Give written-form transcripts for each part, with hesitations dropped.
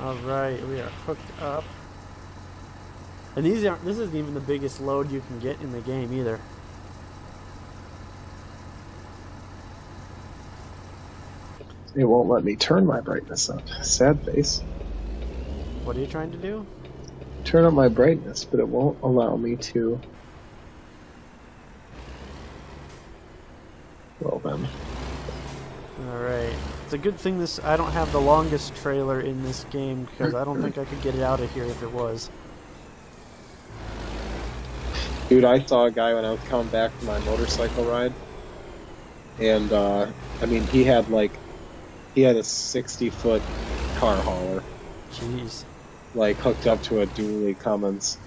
Alright, we are hooked up. And this isn't even the biggest load you can get in the game either. It won't let me turn my brightness up. Sad face. What are you trying to do? Turn up my brightness, but it won't allow me to. Well then. Alright. It's a good thing I don't have the longest trailer in this game, because I don't think I could get it out of here if it was. Dude, I saw a guy when I was coming back from my motorcycle ride. And, I mean, he had a 60-foot car hauler. Jeez. Like, hooked up to a dually Cummins.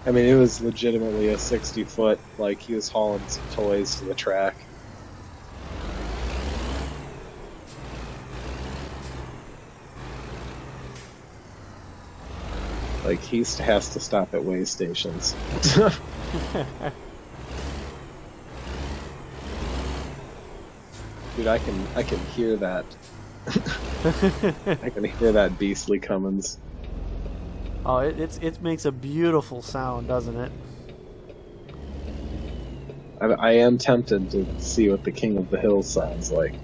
I mean, it was legitimately a 60-foot, like, he was hauling some toys to the track. Like, he has to stop at way stations. Dude, I can hear that. I can hear that beastly Cummins. Oh, it makes a beautiful sound, doesn't it? I am tempted to see what the King of the Hills sounds like.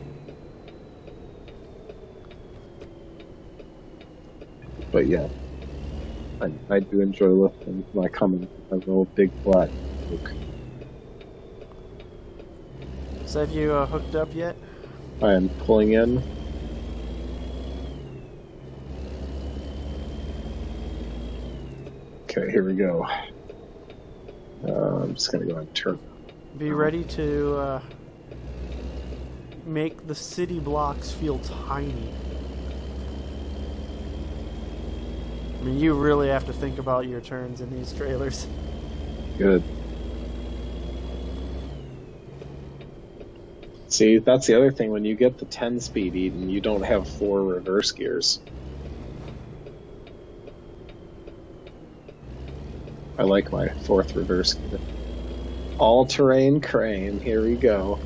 But yeah, I do enjoy lifting my Cummins. I have a little big flat Luke. So have you hooked up yet? I am pulling in. Okay, here we go. I'm just gonna go ahead and turn. Be ready to make the city blocks feel tiny. I mean, you really have to think about your turns in these trailers. Good. See, that's the other thing. When you get the 10-speed Eaton, you don't have 4 reverse gears. I like my 4th reverse gear. All-terrain crane. Here we go.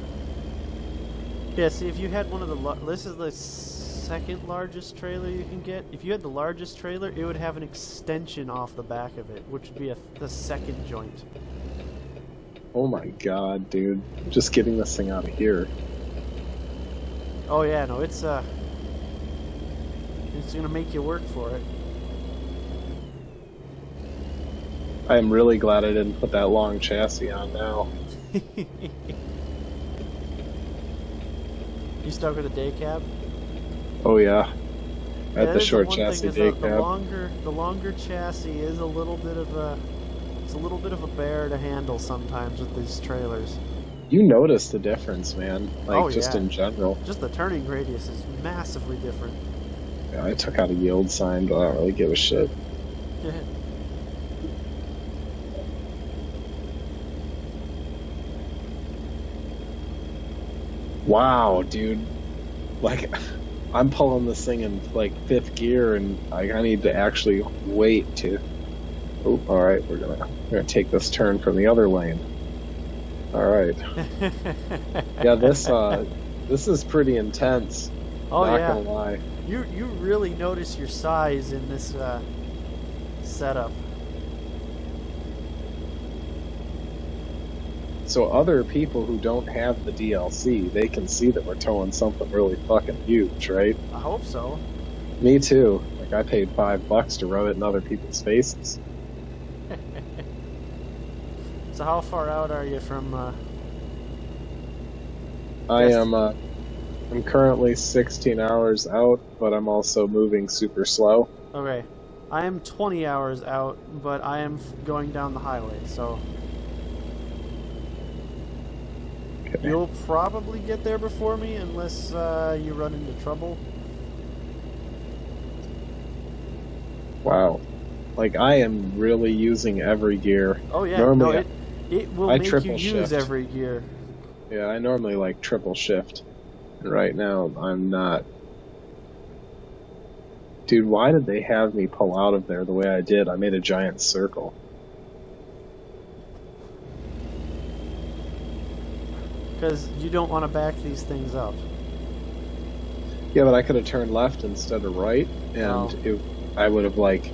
Yeah, see, if you had one of the... This is the second largest trailer you can get. If you had the largest trailer, it would have an extension off the back of it, which would be the second joint. Oh my god, dude. I'm just getting this thing out of here. Oh yeah, no, it's gonna make you work for it. I'm really glad I didn't put that long chassis on now. You stuck with a day cab? Oh yeah. I had the That is short one chassis thing, day is cab. the longer chassis is a little bit of a bear to handle sometimes with these trailers. You notice the difference, man. Like, Oh, just yeah. in general. Just the turning radius is massively different. Yeah, I took out a yield sign, but I don't really give a shit. Wow, dude. Like, I'm pulling this thing in, like, 5th gear, and I need to actually wait to... Oh, alright, we're gonna take this turn from the other lane. Alright. Yeah, this is pretty intense. Oh Not yeah. gonna lie. You really notice your size in this setup. So other people who don't have the DLC, they can see that we're towing something really fucking huge, right? I hope so. Me too. Like, I paid $5 to rub it in other people's faces. So how far out are you from? I'm currently 16 hours out, but I'm also moving super slow. Okay, I am 20 hours out, but I am going down the highway, so Okay. you'll probably get there before me unless you run into trouble. Wow. Like, I am really using every gear. Oh yeah, Normally, no, it will I make you triple use shift. every gear. Yeah, I normally like triple shift. And right now, I'm not. Dude, why did they have me pull out of there the way I did? I made a giant circle. Because you don't want to back these things up. Yeah, but I could have turned left instead of right, and Oh. I would have like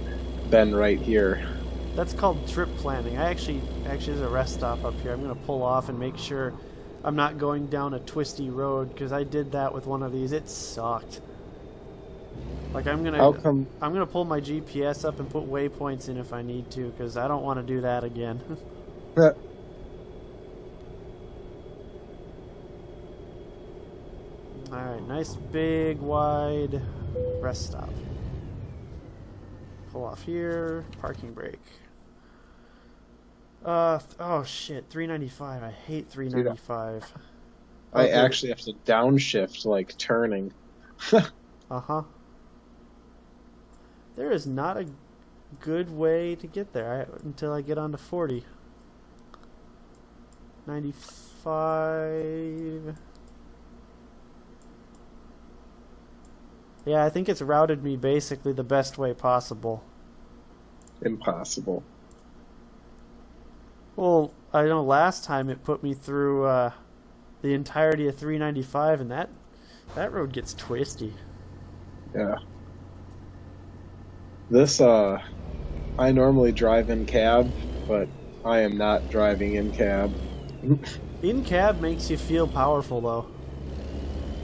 been right here. That's called trip planning. Actually, there's a rest stop up here. I'm gonna pull off and make sure I'm not going down a twisty road because I did that with one of these. It sucked. Like I'm How come? gonna pull my GPS up and put waypoints in if I need to because I don't want to do that again. All right, nice big wide rest stop. Pull off here. Parking brake. Oh shit, 395. I hate 395. I Okay. actually have to downshift like turning. Uh-huh. There is not a good way to get there until I get onto 40. 95. Yeah, I think it's routed me basically the best way possible. Impossible. Well, I know last time it put me through the entirety of 395, and that road gets twisty. Yeah. This I normally drive in cab, but I am not driving in cab. In cab makes you feel powerful, though.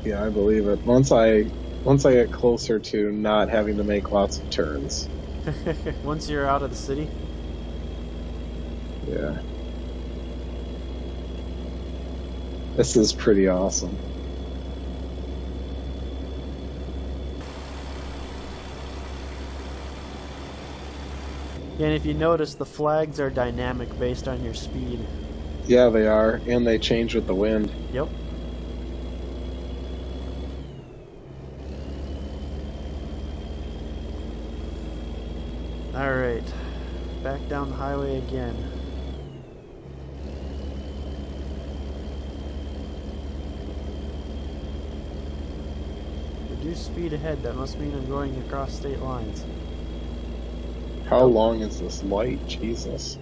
Yeah, I believe it. Once I get closer to not having to make lots of turns. Once you're out of the city. Yeah. This is pretty awesome. Yeah, and if you notice, the flags are dynamic based on your speed. Yeah, they are, and they change with the wind. Yep. Alright. Back down the highway again. Reduce speed ahead. That must mean I'm going across state lines. How long is this light? Jesus.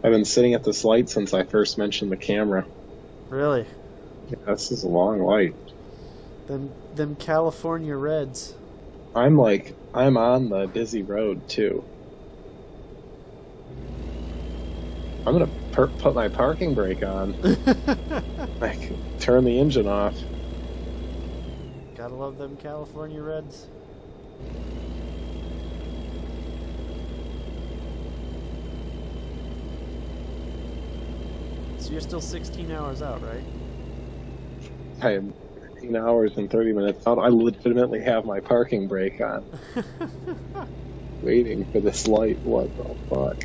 I've been sitting at this light since I first mentioned the camera. Really? Yeah, this is a long light. Them California Reds. I'm on the busy road too. I'm gonna put my parking brake on. Like, turn the engine off. Gotta love them California Reds. So you're still 16 hours out, right? I am 15 hours and 30 minutes out. I legitimately have my parking brake on. Waiting for this light. What the fuck?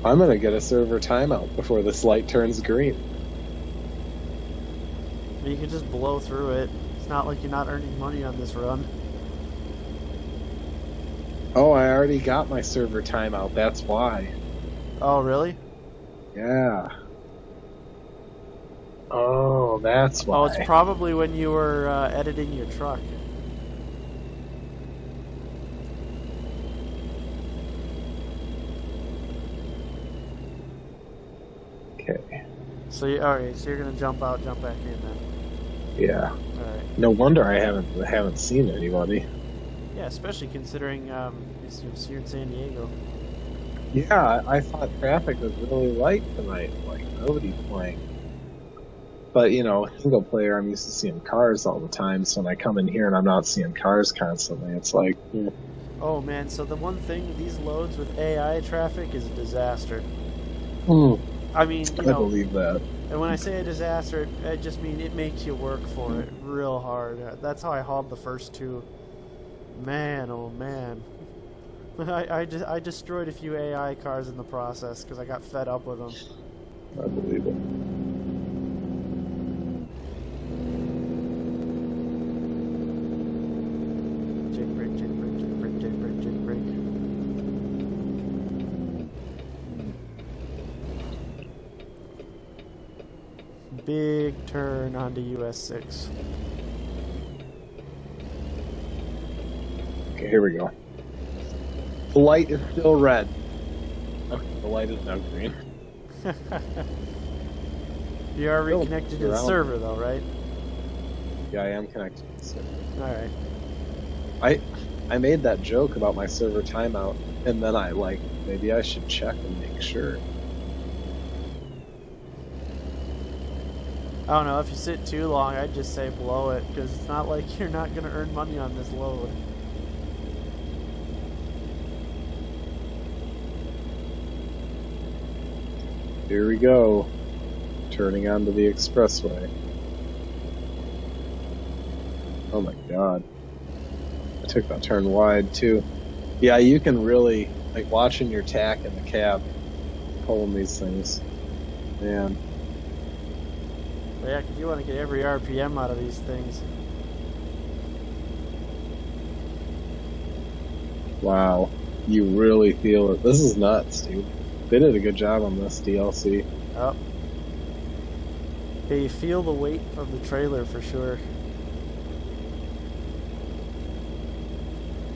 I'm gonna get a server timeout before this light turns green. You can just blow through it. It's not like you're not earning money on this run. Oh, I already got my server timeout. That's why. Oh, really? Yeah. Oh, that's why. Oh, it's probably when you were editing your truck. Okay. So alright, so you're gonna jump out, jump back in then. Yeah. Alright. No wonder I haven't seen anybody. Yeah, especially considering you're in San Diego. Yeah, I thought traffic was really light tonight. Like, nobody's playing. But, you know, single player, I'm used to seeing cars all the time, so when I come in here and I'm not seeing cars constantly, it's like, Oh man, so the one thing with these loads with AI traffic is a disaster. I mean, you I know, believe that. and when I say a disaster, I just mean it makes you work for it real hard. That's how I hauled the first two. Man, oh man. I destroyed a few AI cars in the process because I got fed up with them. I believe it. Jake brake, Jake brake, Jake brake, Jake brake, Jake brake. Big turn onto US 6. Okay, here we go. The light is still red. Okay, the light is now green. You are Still reconnected to the around. server, though, right? Yeah, I am connected to the server. Alright. I made that joke about my server timeout, and then maybe I should check and make sure. I don't know, if you sit too long, I'd just say blow it, because it's not like you're not going to earn money on this load. Here we go. Turning onto the expressway. Oh my god. I took that turn wide too. Yeah, you can really, like, watching your tack in the cab, pulling these things. Man. But yeah, because you want to get every RPM out of these things. Wow. You really feel it. This is nuts, dude. They did a good job on this DLC. Oh. Yeah, you feel the weight of the trailer for sure.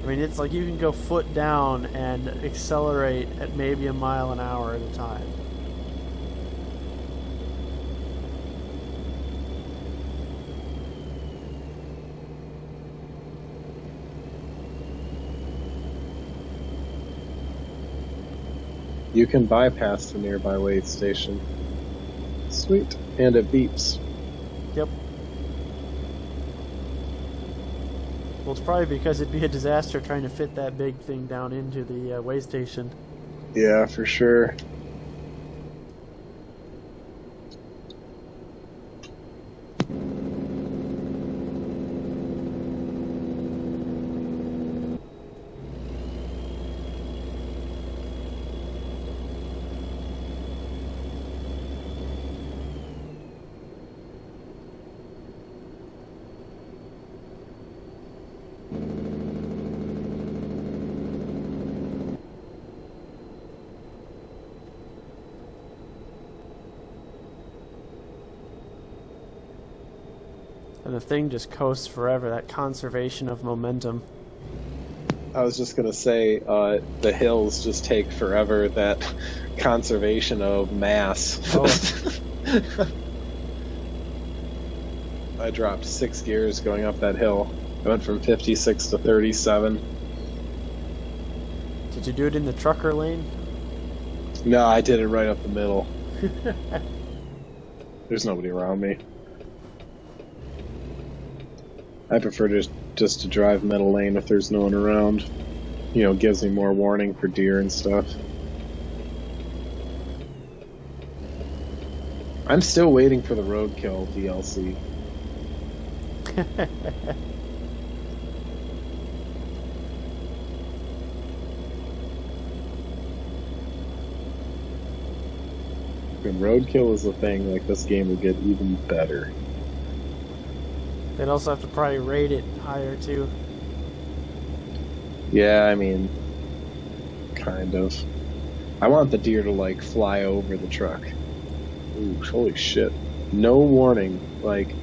I mean, it's like you can go foot down and accelerate at maybe a mile an hour at a time. You can bypass the nearby weigh station. Sweet. And it beeps. Yep. Well, it's probably because it'd be a disaster trying to fit that big thing down into the weigh station. Yeah, for sure. And the thing just coasts forever, that conservation of momentum. I was just gonna say, the hills just take forever, that conservation of mass. Oh. I dropped 6 gears going up that hill. I went from 56 to 37. Did you do it in the trucker lane? No, I did it right up the middle. There's nobody around me. I prefer just to drive middle lane if there's no one around. You know, gives me more warning for deer and stuff. I'm still waiting for the Roadkill DLC. When Roadkill is a thing, like, this game would get even better. They'd also have to probably rate it higher too. Yeah, I mean, kind of. I want the deer to, like, fly over the truck. Ooh, holy shit. No warning. Like,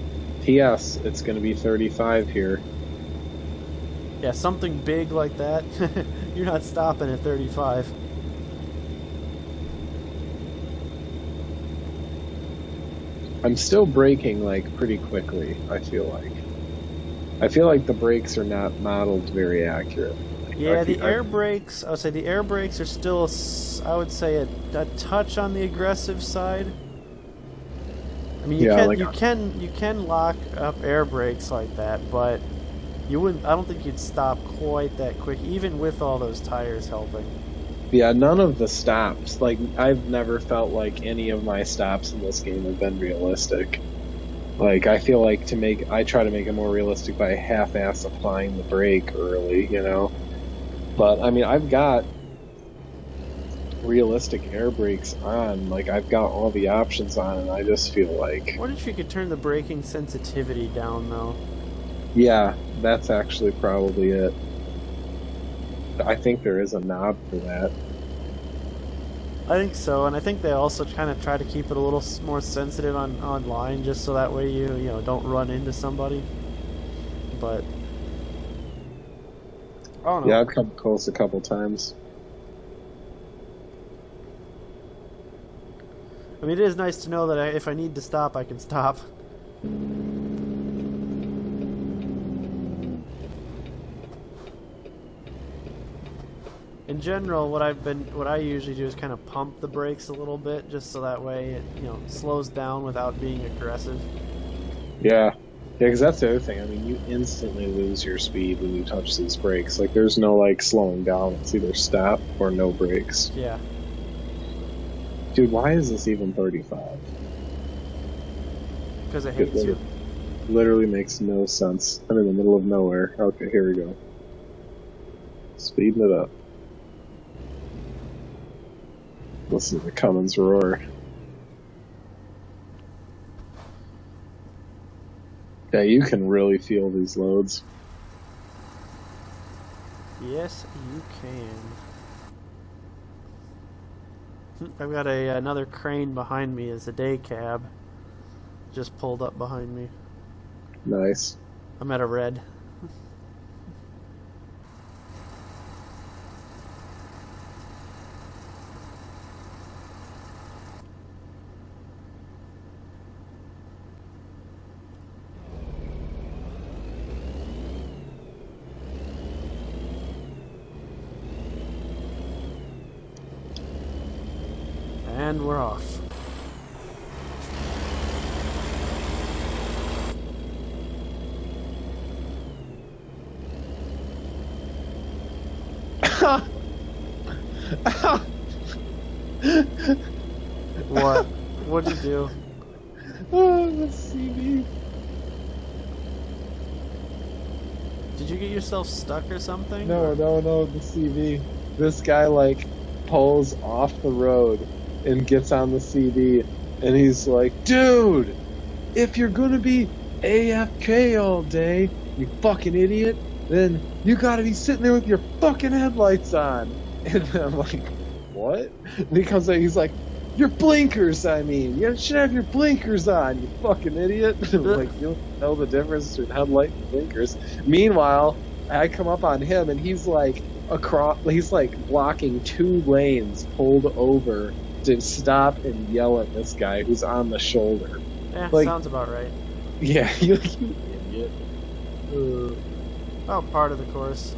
P.S., it's gonna be 35 here. Yeah, something big like that, you're not stopping at 35. I'm still braking, like, pretty quickly, I feel like. I feel like the brakes are not modeled very accurate. Yeah, the air brakes, I would say the air brakes are still, I would say, a touch on the aggressive side. I mean, you can lock up air brakes like that, but you wouldn't. I don't think you'd stop quite that quick, even with all those tires helping. Yeah, none of the stops. Like, I've never felt like any of my stops in this game have been realistic. Like, I feel like I try to make it more realistic by half-ass applying the brake early, you know? But, I mean, I've got realistic air brakes on. Like, I've got all the options on, and I just feel like... I wonder if you could turn the braking sensitivity down, though. Yeah, that's actually probably it. I think there is a knob for that. I think so, and I think they also kind of try to keep it a little more sensitive online, just so that way you don't run into somebody. But I don't know. Yeah, I've come close a couple times. I mean, it is nice to know that if I need to stop, I can stop. In general, what I usually do is kind of pump the brakes a little bit, just so that way it, slows down without being aggressive. Yeah. Yeah, because that's the other thing. I mean, you instantly lose your speed when you touch these brakes. Like, there's no, like, slowing down. It's either stop or no brakes. Yeah. Dude, why is this even 35? Because it hates you. Literally makes no sense. I'm in the middle of nowhere. Okay, here we go. Speeding it up. Listen to the Cummins roar. Yeah, you can really feel these loads. Yes, you can. I've got another crane behind me as a day cab. Just pulled up behind me. Nice. I'm at a red. And we're off. What? What'd you do? Oh, the CV. Did you get yourself stuck or something? No, the CV. This guy, like, pulls off the road and gets on the CV, and he's like, dude, if you're gonna be AFK all day, you fucking idiot, then you gotta be sitting there with your fucking headlights on. And I'm like, what? And he comes out, he's like, your blinkers, I mean. You should have your blinkers on, you fucking idiot. I'm like, you don't know the difference between headlight and blinkers. Meanwhile, I come up on him, and he's like, he's like blocking 2 lanes pulled over to stop and yell at this guy who's on the shoulder. Yeah, like, sounds about right. Yeah, you idiot. Oh, part of the course.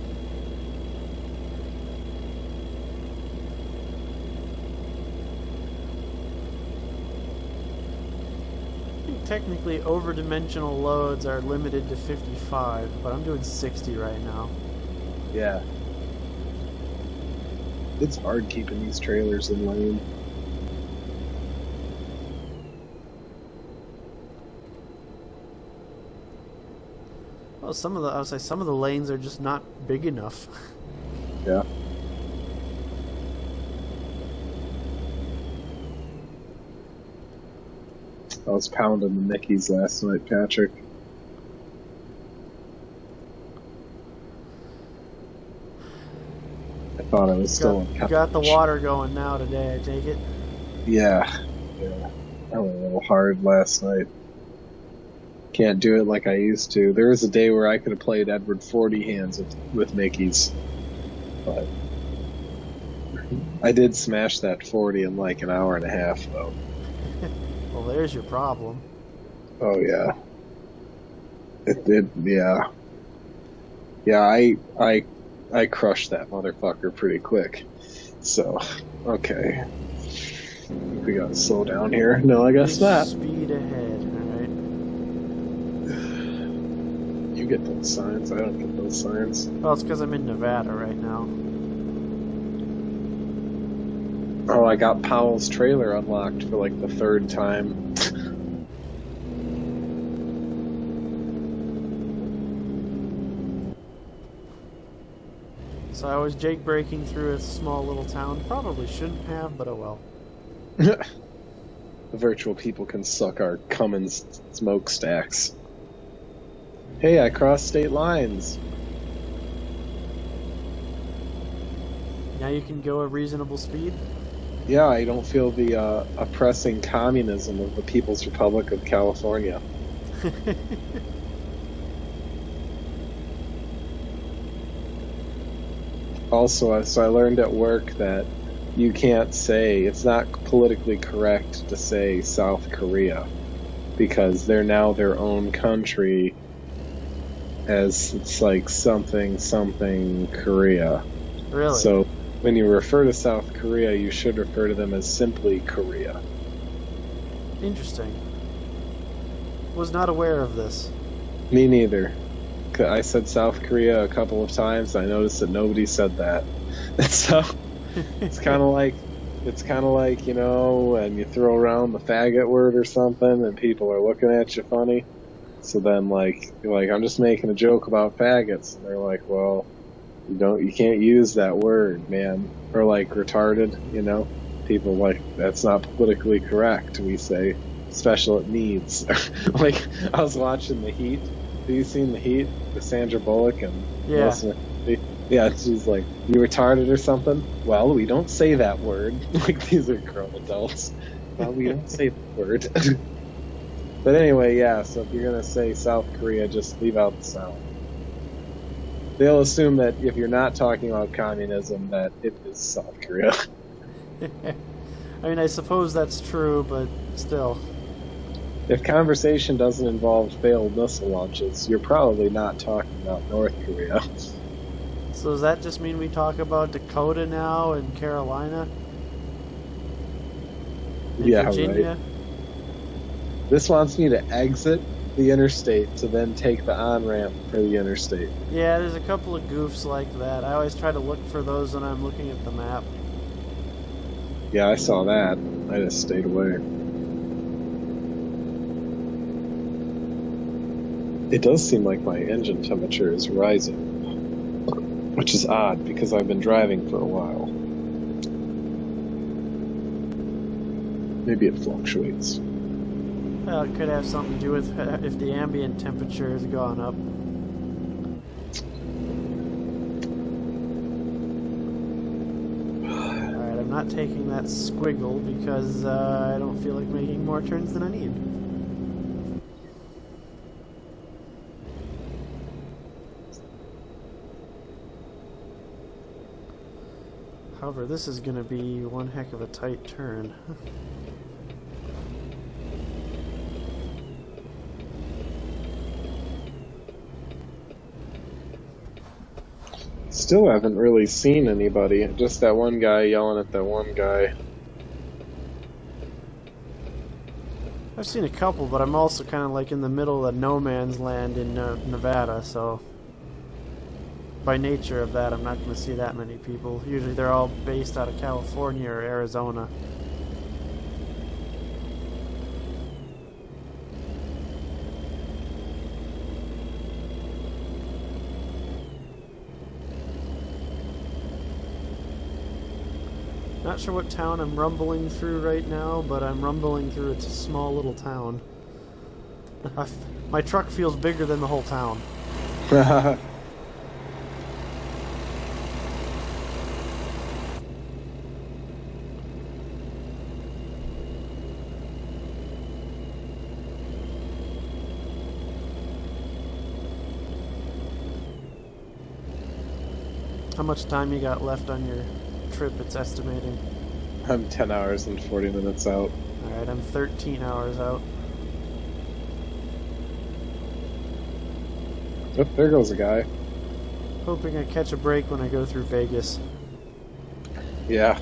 I think technically overdimensional loads are limited to 55, but I'm doing 60 right now. Yeah. It's hard keeping these trailers in lane. Well, I would say some of the lanes are just not big enough. Yeah. I was pounding the Mickeys last night, Patrick. I thought I was still in college. Got the water going now today, I take it? Yeah. I went a little hard last night. Can't do it like I used to. There was a day where I could have played Edward 40 hands with Mickeys. But I did smash that 40 in like an hour and a half, though. Well, there's your problem. Oh, yeah. It did, yeah. Yeah, I crushed that motherfucker pretty quick. So, okay. We gotta slow down here. No, I guess not. Speed ahead, alright. You get those signs, I don't get those signs. Well, it's because I'm in Nevada right now. Oh, I got Powell's trailer unlocked for like the 3rd time. So I was Jake breaking through a small little town. Probably shouldn't have, but oh well. The virtual people can suck our Cummins smokestacks. Hey, I crossed state lines. Now you can go a reasonable speed? Yeah, I don't feel the oppressing communism of the People's Republic of California. Also, so I learned at work that you can't say, it's not politically correct to say South Korea, because they're now their own country, as it's like something Korea. Really? So when you refer to South Korea, you should refer to them as simply Korea. Interesting. Was not aware of this. Me neither. I said South Korea a couple of times. I noticed that nobody said that. And so it's kind of like, you know, and you throw around the faggot word or something, and people are looking at you funny. So then, like, you're like, I'm just making a joke about faggots, and they're like, well, you can't use that word, man. Or like retarded, you know. People like, that's not politically correct. We say special needs. Like, I was watching The Heat. Have you seen The Heat? With Sandra Bullock and Yeah. Yeah, she's like, you retarded or something? Well, we don't say that word. Like, these are grown adults. Well, we don't say that word. But anyway, yeah, so if you're going to say South Korea, just leave out the sound. They'll assume that if you're not talking about communism, that it is South Korea. I mean, I suppose that's true, but still. If conversation doesn't involve failed missile launches, you're probably not talking about North Korea. So does that just mean we talk about Dakota now and Carolina? And Yeah, Virginia? right. This wants me to exit the interstate to then take the on-ramp for the interstate. Yeah, there's a couple of goofs like that. I always try to look for those when I'm looking at the map. Yeah, I saw that. I just stayed away. It does seem like my engine temperature is rising, which is odd because I've been driving for a while. Maybe it fluctuates. Well, it could have something to do with if the ambient temperature has gone up. Alright, I'm not taking that squiggle because I don't feel like making more turns than I need. However, this is going to be one heck of a tight turn. Still haven't really seen anybody. Just that one guy yelling at that one guy. I've seen a couple, but I'm also kind of like in the middle of no man's land in Nevada, so by nature of that, I'm not going to see that many people. Usually they're all based out of California or Arizona. Not sure what town I'm rumbling through right now, but I'm rumbling through a small little town. My truck feels bigger than the whole town. How much time you got left on your trip, it's estimating? I'm 10 hours and 40 minutes out. Alright, I'm 13 hours out. Oh, there goes a guy. Hoping I catch a break when I go through Vegas. Yeah.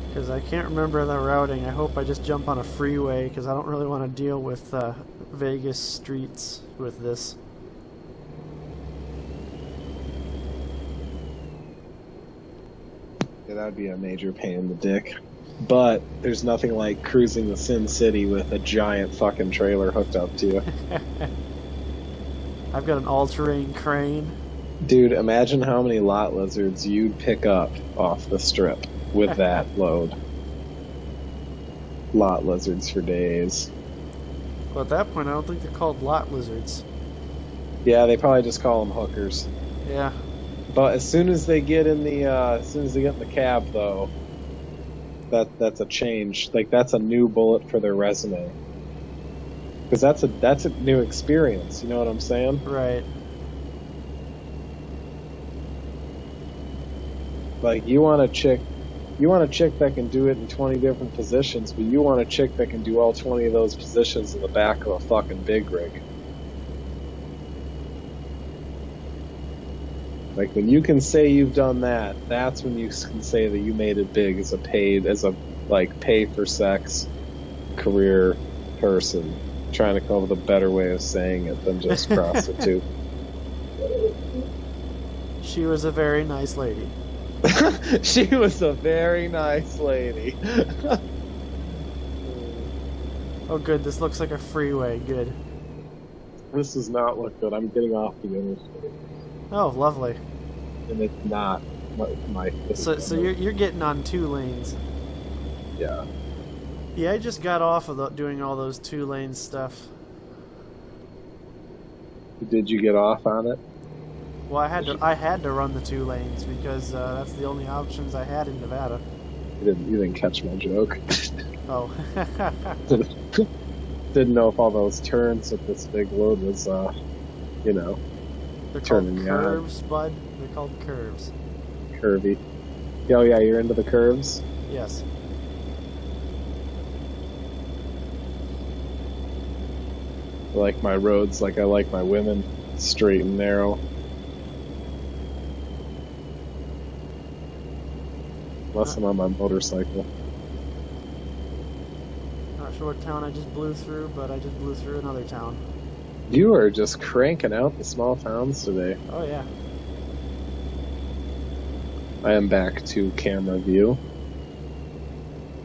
Because I can't remember the routing. I hope I just jump on a freeway, because I don't really want to deal with Vegas streets with this. Yeah, that'd be a major pain in the dick. But there's nothing like cruising the Sin City with a giant fucking trailer hooked up to you. I've got an all-terrain crane. Dude, imagine how many lot lizards you'd pick up off the strip with that load. lot lizards for days. Well, at that point, I don't think they're called lot lizards. Yeah, they probably just call them hookers. Yeah. But as soon as they get in the cab, though, that's a change. Like that's a new bullet for their resume. Because that's a new experience. You know what I'm saying? Right. Like you want a chick that can do it in 20 different positions, but you want a chick that can do all 20 of those positions in the back of a fucking big rig. Like when you can say you've done that, that's when you can say that you made it big as a pay for sex career person. Trying to come up with a better way of saying it than just prostitute. She was a very nice lady. She was a very nice lady. Oh, good. This looks like a freeway. Good. This does not look good. I'm getting off the interstate. Oh, lovely. And it's not my So you're getting on 2 lanes. Yeah. Yeah, I just got off of doing all those 2-lane stuff. Did you get off on it? Well, I had to run the 2 lanes because that's the only options I had in Nevada. You didn't catch my joke. Oh. Didn't know if all those turns with this big load was, They're called turning me on. curves, bud. They're called curves. Curvy. Oh yeah, you're into the curves? Yes. I like my roads like I like my women, straight and narrow. Unless I'm on my motorcycle. Not sure what town I just blew through, but I just blew through another town. You are just cranking out the small towns today. Oh, yeah. I am back to camera view.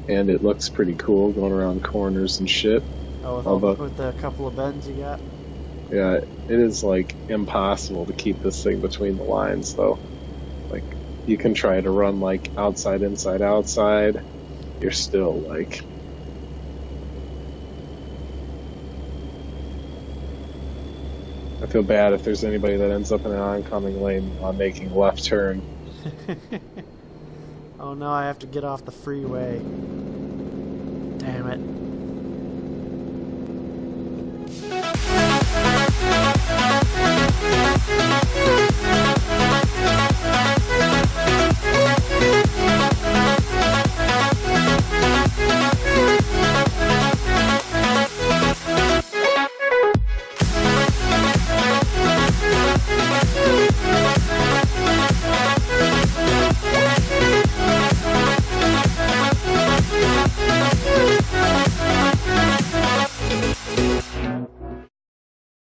And it looks pretty cool going around corners and shit. Oh, with the couple of bends you got? Yeah, it is like impossible to keep this thing between the lines though. Like you can try to run like outside, inside, outside. You're still like I feel bad if there's anybody that ends up in an oncoming lane while making a left turn. Oh no, I have to get off the freeway. Damn it.